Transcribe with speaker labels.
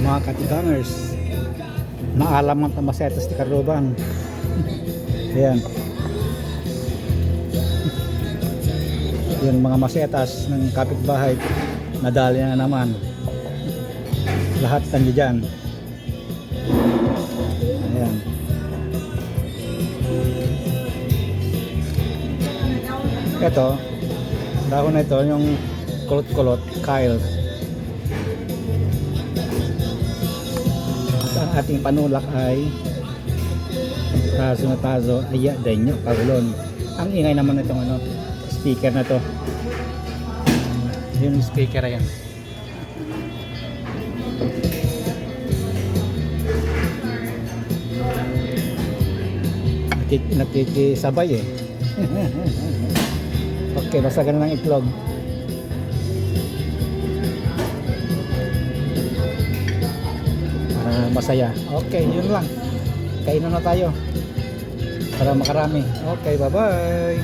Speaker 1: mga katigangers, naalam ang tamasetas ni Karuban. Ayan. Yung mga masetas ng kapitbahay, nadali na naman. Lahat nandiyan dyan. Ayan. Ito, dahon na ito, yung kulot-kulot, kyle. At ang ating panulak ay tazo na tazo, aya denyo, kagulon. Ang ingay naman itong ano, speaker na to. Yung speaker ayan. Nakikisabay eh. Okay, basta ganun ang itlog. Masaya. Okay, yun lang. Kainan na tayo para makarami. Okay, bye bye.